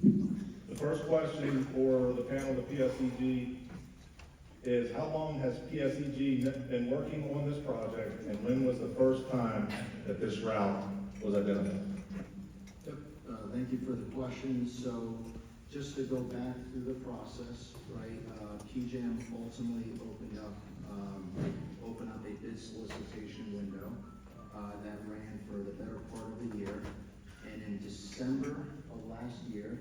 The first question for the panel, the PSEG, is how long has PSEG been working on this project, and when was the first time that this route was identified? Yep, thank you for the question. So just to go back through the process, right, PJM ultimately opened up a bid solicitation window that ran for the better part of the year. And in December of last year,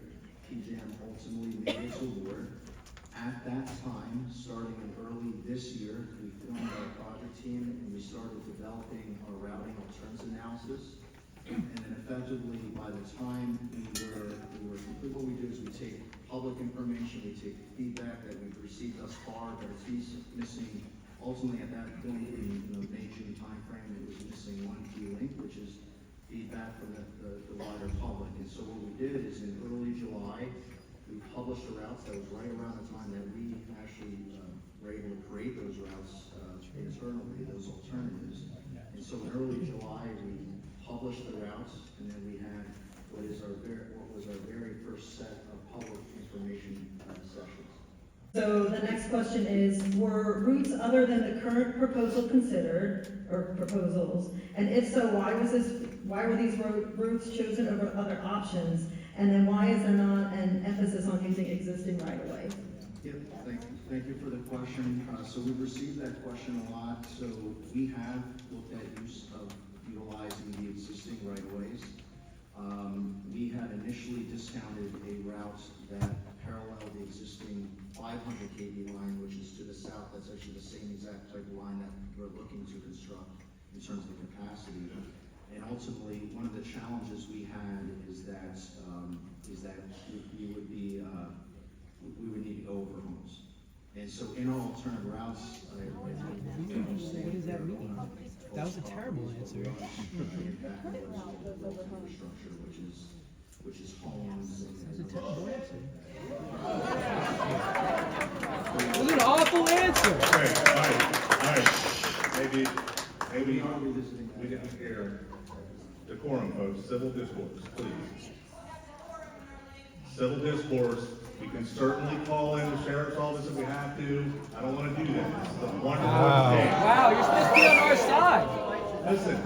PJM ultimately made its award. At that time, starting in early this year, we formed our project team and we started developing our routing alternatives analysis. And then effectively, by the time we were complete, what we do is we take public information, we take feedback that we've received thus far, but it's missing, ultimately at that point in the May-June timeframe, it was missing one key link, which is feedback from the wider public. And so what we did is in early July, we published the routes. That was right around the time that we actually were able to create those routes internally, those alternatives. And so in early July, we published the routes, and then we had what was our very first set of public information sessions. So the next question is, were routes other than the current proposal considered, or proposals? And if so, why were these routes chosen over other options? And then why is there not an emphasis on using existing right-of-way? Yep, thank you for the question. So we've received that question a lot. So we have looked at use of utilizing the existing right-of-ways. We had initially discounted a route that paralleled the existing 500 kV line, which is to the south. That's actually the same exact type of line that we're looking to construct in terms of the capacity. And ultimately, one of the challenges we had is that we would need to go over homes. And so in our alternative routes, what does that mean? That was a terrible answer. Infrastructure, which is homes. That was a terrible answer. It was an awful answer. All right. Maybe we didn't hear decorum, folks. Civil discourse, please. Civil discourse. We can certainly call in the sheriff's office if we have to. I don't want to do that. This is a wonderful day. Wow, you're supposed to be on our side. Listen,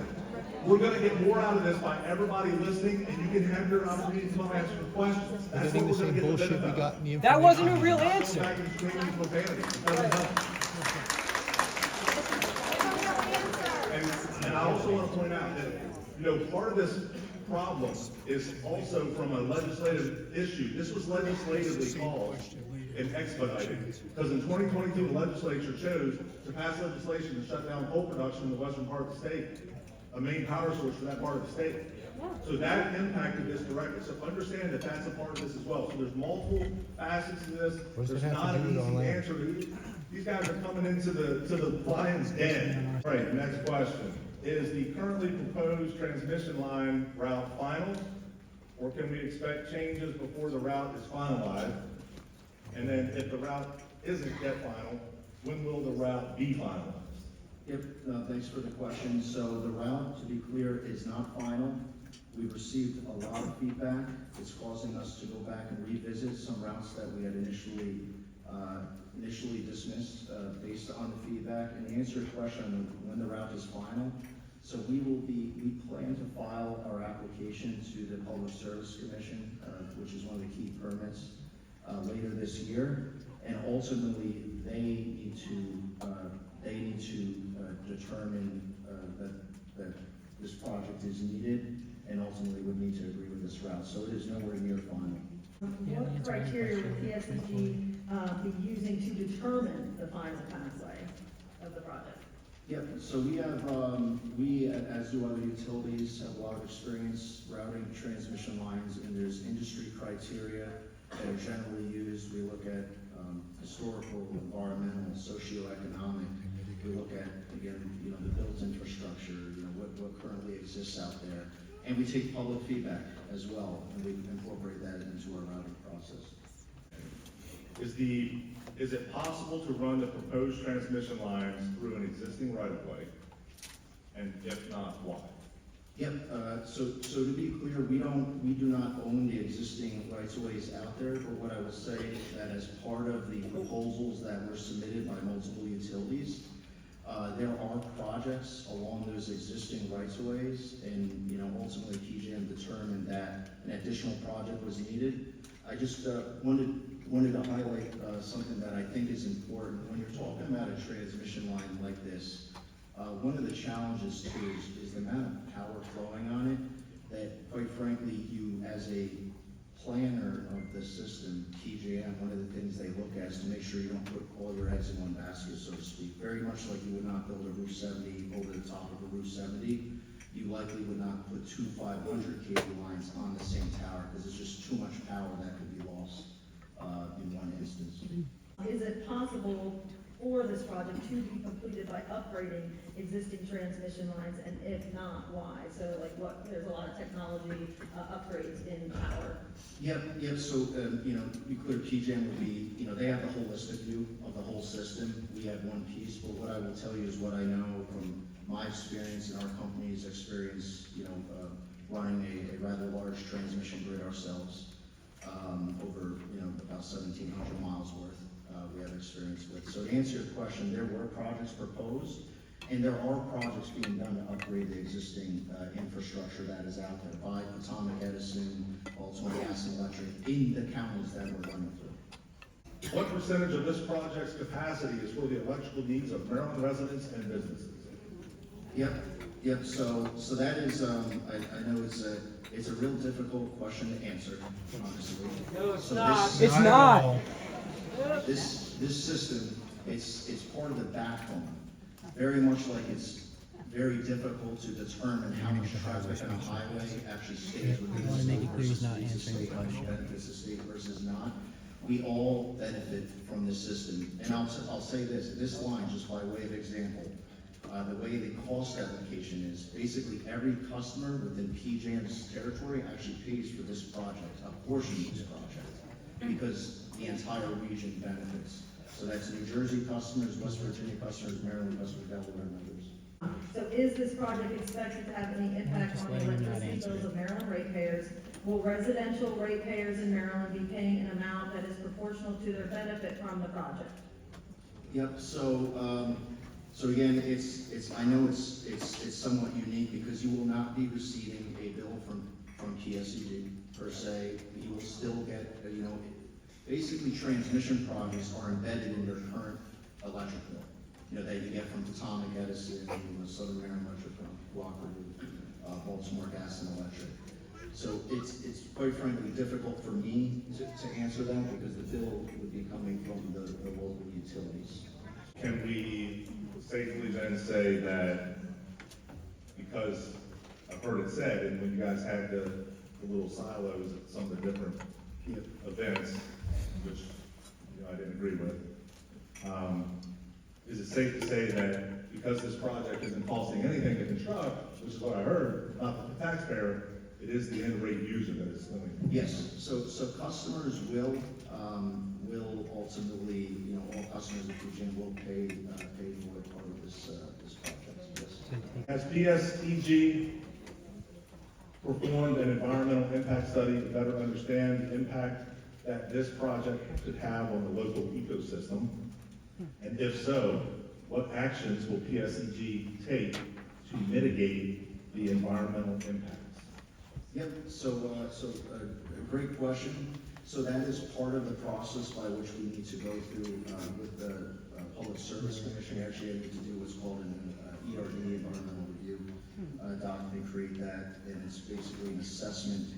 we're going to get more out of this by everybody listening, and you can have your opportunity to come answer your questions. That's what we're going to get the bit about. That wasn't a real answer. Back and screaming profanity. It doesn't help. And I also want to point out that, part of this problem is also from a legislative issue. This was legislatively caused and expedited, because in 2022, the legislature chose to pass legislation to shut down coal production in the western part of the state, a main power source for that part of the state. So that impacted this directly. So understand that that's a part of this as well. So there's multiple facets to this. There's not an easy answer. These guys are coming into the lion's den. All right, next question. Is the currently proposed transmission line route final, or can we expect changes before the route is finalized? And then if the route isn't yet final, when will the route be finalized? Yep, thanks for the question. So the route, to be clear, is not final. We've received a lot of feedback. It's causing us to go back and revisit some routes that we had initially dismissed based on the feedback. And to answer your question on when the route is final, so we plan to file our application to the Public Service Commission, which is one of the key permits, later this year. And ultimately, they need to determine that this project is needed, and ultimately would need to agree with this route. So it is nowhere near final. What criteria would PSEG be using to determine the final pathway of the project? Yep, so we have, as do other utilities, have a lot of experience routing transmission lines, and there's industry criteria that are generally used. We look at historical, environmental, socioeconomic. We look at, again, the built infrastructure, what currently exists out there. And we take public feedback as well, and we incorporate that into our routing process. Is it possible to run the proposed transmission lines through an existing right-of-way? And if not, why? Yep, so to be clear, we do not own the existing rights-of-ways out there, but what I will say is that as part of the proposals that were submitted by multiple utilities, there are projects along those existing rights-of-ways, and, you know, ultimately PJM determined that an additional project was needed. I just wanted to highlight something that I think is important. When you're talking about a transmission line like this, one of the challenges too is the amount of power flowing on it, that quite frankly, you as a planner of the system, PJM, one of the things they look at is to make sure you don't put all your eggs in one basket, so to speak. Very much like you would not build a Route 70 over the top of a Route 70, you likely would not put two 500 kV lines on the same tower, because it's just too much power that could be lost in one instance. Is it possible for this project to be completed by upgrading existing transmission lines, and if not, why? So like there's a lot of technology upgrades in power. Yep, so, you know, to be clear, PJM would be, you know, they have the holistic view of the whole system. We have one piece, but what I will tell you is what I know from my experience and our company's experience, you know, running a rather large transmission grid ourselves, over, you know, about 1,700 miles worth. We have experience with. So to answer your question, there were projects proposed, and there are projects being done to upgrade the existing infrastructure that is out there by Potomac Edison, Baltimore Gas and Electric, in the counties that we're running through. What percentage of this project's capacity is for the electrical needs of Maryland residents and businesses? Yep, so that is, I know it's a real difficult question to answer, honestly. No, it's So not. this- It's not. This system, it's part of the backbone. Very much like it's very difficult to determine how much traffic on a highway actually stays within I the wanna make state it clear he's versus not leaves the answering the state, how much question. benefits the state versus not. We all benefit from this system. And I'll say this line, just by way of example, the way the cost allocation is, basically every customer within PJM's territory actually pays for this project, a portion of this project, because the entire region benefits. So that's New Jersey customers, West Virginia customers, Maryland customers, Delaware members. So is this project expected to have any impact Just on the letting him not electricity answer bills it. of Maryland ratepayers? Will residential ratepayers in Maryland be paying an amount that is proportional to their benefit from the project? Yep, so again, I know it's somewhat unique because you will not be receiving a bill from PSEG per se. You will still get, you know, basically transmission projects are embedded in your current electric bill. You know, that you get from Potomac Edison, you know, Southern Maryland Electric, Cooperative, Baltimore Gas and Electric. So it's quite frankly difficult for me to answer that because the bill would be coming from the local utilities. Can we safely then say that, because I've heard it said, and when you guys had the little silos at some of the different events, which, you know, I didn't agree with, is it safe to say that because this project isn't costing anything to construct, which is what I heard, not the taxpayer, it is the end rate user that is going to? Yes, so customers will ultimately, you know, all customers of PJM will pay for it part of this project, yes. Has PSEG performed an environmental impact study to better understand the impact that this project could have on the local ecosystem? And if so, what actions will PSEG take to mitigate the environmental impacts? Yep, so a great question. So that is part of the process by which we need to go through with the Public Service Commission. We actually need to do what's called an ERD, environmental review document, create that, and it's basically an assessment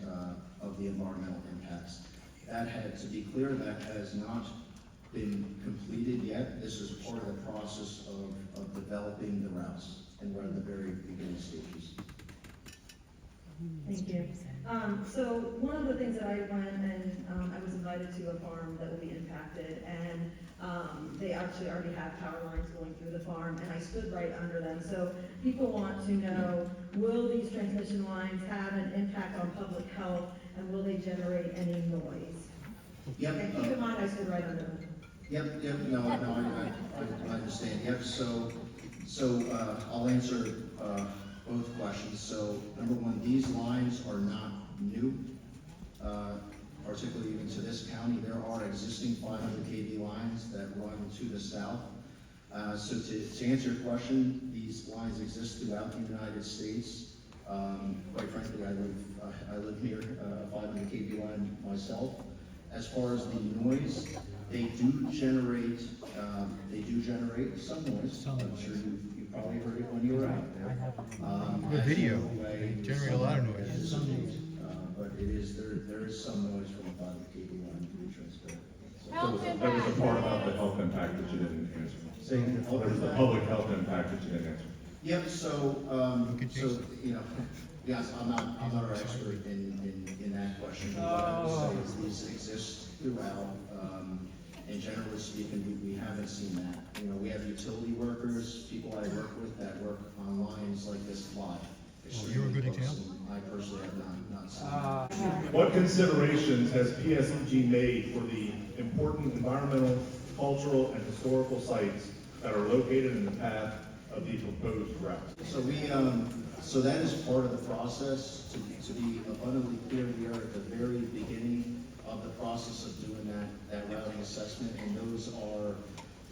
of the environmental impacts. That had, to be clear, that has not been completed yet. This is part of the process of developing the routes, and we're at the very beginning stages. Thank you. So one of the things that I went and I was invited to a farm that will be impacted, and they actually already have power lines going through the farm, and I stood right under them. So people want to know, will these transmission lines have an impact on public health, and will they generate any noise? Yep. And keep in mind, I stood right under them. Yep, no, I understand. Yep, so I'll answer Both questions. So, number one, these lines are not new, particularly even to this county. There are existing 500 kV lines that run to the south. So to answer your question, these lines exist throughout the United States. Quite frankly, I live near a 500 kV line myself. As far as the noise, they do generate some noise. I'm sure you probably heard it when you were out there. The video Generate a lot of noise. But there is some noise from the 500 kV line, to be transparent. There was a part about the health impact that you didn't answer. There was the public health impact that you didn't answer. Yep, so, you know, yes, I'm not an expert in that question. What I would say is these exist throughout, and generally speaking, we haven't seen that. You know, we have utility workers, people I work with that work on lines like this live. You're a good example. I personally have not seen that. What considerations has PSEG made for the important environmental, cultural, and historical sites that are located in the path of the proposed route? So so that is part of the process. To be abundantly clear, we are at the very beginning of the process of doing that routing assessment, and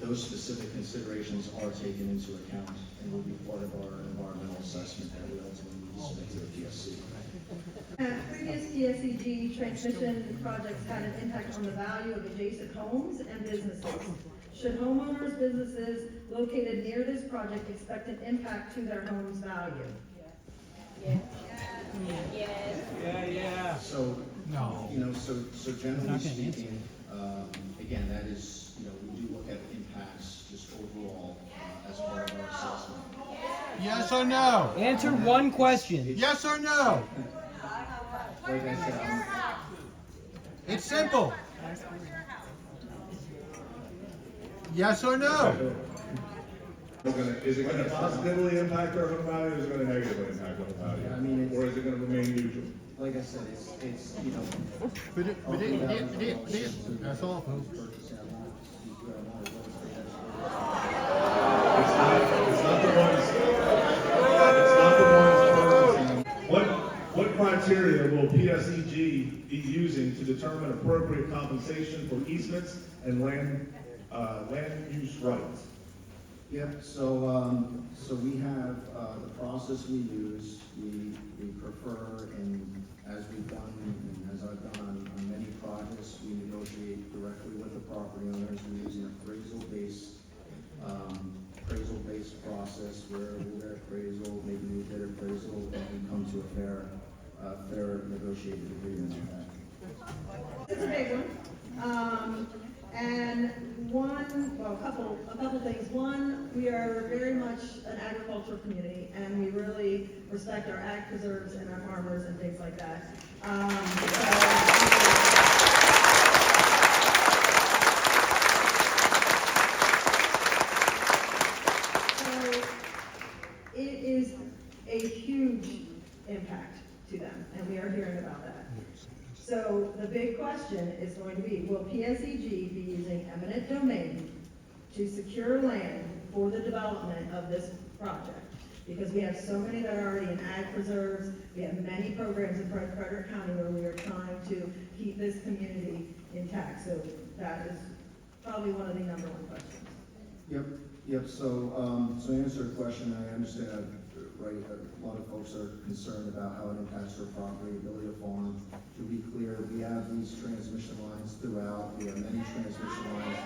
those specific considerations are taken into account and will be part of our environmental assessment that we ultimately need to submit to the PSC. Previous PSEG transmission projects had an impact on the value of adjacent homes and businesses. Should homeowners, businesses located near this project expect an impact to their home's value? Yeah. So, No. you know, so generally Not gonna answer. speaking, again, that is, you know, we do look at impacts just overall as part of our assessment. Yes or no? Answer one question. Yes or no? Like I said, It's simple. Yes or no? Is it gonna positively impact our home value, or is it gonna negatively impact our home I value? mean, it's, Or is it gonna remain neutral? like I said, it's, you know. That's all, folks. It's not the ones. What criteria will PSEG be using to determine appropriate compensation for easements and land use rights? Yep, so we have, the process we use, we prefer, and as we've done, and as I've done on many projects, we negotiate directly with the property owners. We use an appraisal-based process where we'll get appraisal, maybe we bid appraisal, and we come to a fair negotiated agreement on that. It's a big one. And a couple things. One, we are very much an agricultural community, and we really respect our ag preserves and our farmers and things like that. So it is a huge impact to them, and we are hearing about that. So the big question is going to be, will PSEG be using eminent domain to secure land for the development of this project? Because we have so many that are already in ag preserves, we have many programs in Frederick County where we are trying to keep this community intact. So that is probably one of the number one questions. Yep, so to answer your question, I understand, right, a lot of folks are concerned about how it impacts their property, ability to farm. To be clear, we have these transmission lines throughout, we have many transmission lines.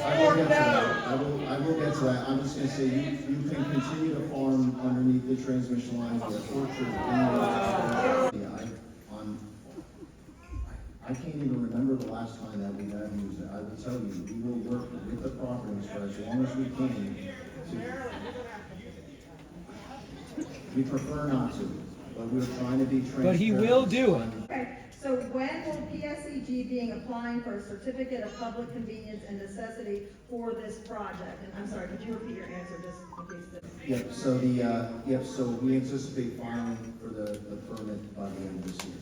I will get to that, I'm just gonna say, you can continue to farm underneath the transmission lines, we have orchards. I can't even remember the last time that we have used it. I will tell you, we will work with the property owners for as long as we can to. We prefer not to, but we're trying to be transparent. But he will do it. Okay, so when will PSEG be applying for a certificate of public convenience and necessity for this project? And I'm sorry, could you repeat your answer just in case? So we anticipate filing for the permit by the end of this year.